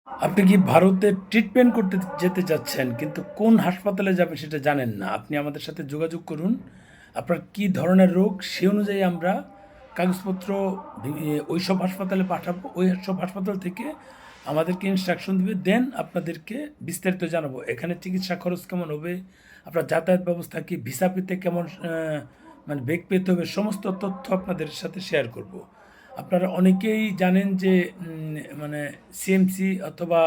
আপনি কি ভারতে ট্রিটমেন্ট করতে যেতে চাচ্ছেন কিন্তু কোন হাসপাতালে যাবেন সেটা জানেন না। আপনি আমাদের সাথে যোগাযোগ করুন। আপনার কী ধরনের রোগ সে অনুযায়ী আমরা কাগজপত্র ওইসব হাসপাতালে পাঠাবো। ওই সব হাসপাতাল থেকে আমাদেরকে ইনস্ট্রাকশন দিবে। দেন আপনাদেরকে বিস্তারিত জানাবো। এখানে চিকিৎসা খরচ কেমন হবে, আপনার যাতায়াত ব্যবস্থা কি, ভিসা পেতে কেমন মানে বেগ পেতে হবে, সমস্ত তথ্য আপনাদের সাথে শেয়ার করব। আপনারা অনেকেই জানেন যে মানে সিএমসি অথবা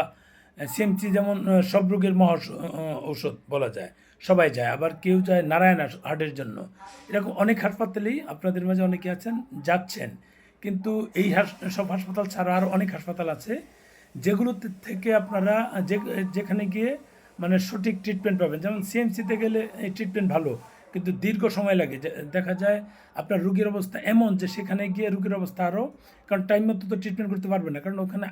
সিএমসি যেমন সব রোগের ঔষধ বলা যায়, সবাই যায়। আবার কেউ যায় নারায়ণ হার্টের জন্য। এরকম অনেক হাসপাতালেই আপনাদের মাঝে অনেকে আছেন, যাচ্ছেন। কিন্তু এই সব হাসপাতাল ছাড়া আরও অনেক হাসপাতাল আছে যেগুলোতে থেকে আপনারা যেখানে গিয়ে মানে সঠিক ট্রিটমেন্ট পাবেন। যেমন সিএমসিতে গেলে এই ট্রিটমেন্ট ভালো, কিন্তু দীর্ঘ সময় লাগে। দেখা যায় আপনার রোগীর অবস্থা এমন যে সেখানে গিয়ে রোগীর অবস্থা আরও, কারণ টাইম মতো তো ট্রিটমেন্ট করতে পারবেন না, কারণ ওখানে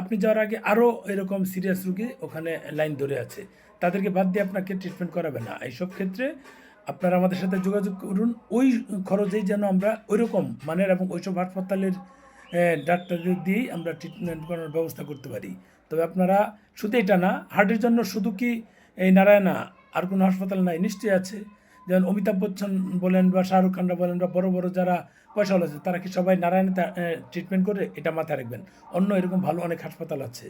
আপনি যাওয়ার আগে আরও এরকম সিরিয়াস রোগী ওখানে লাইন ধরে আছে, তাদেরকে বাদ দিয়ে আপনাকে ট্রিটমেন্ট করাবে না। এইসব ক্ষেত্রে আপনারা আমাদের সাথে যোগাযোগ করুন। ওই খরচেই যেন আমরা ওইরকম মানের এবং ওইসব হাসপাতালের ডাক্তারদের দিয়েই আমরা ট্রিটমেন্ট করার ব্যবস্থা করতে পারি। তবে আপনারা শুধু এটা না, হার্টের জন্য শুধু কি এই নারায়ণা, আর কোনো হাসপাতাল নাই? নিশ্চয়ই আছে। যেমন অমিতাভ বচ্চন বলেন বা শাহরুখ খানরা বলেন বা বড় বড় যারা পয়সাওয়ালা আছে, তারা কি সবাই নারায়ণে ট্রিটমেন্ট করে? এটা মাথায় রাখবেন। অন্য এরকম ভালো অনেক হাসপাতাল আছে।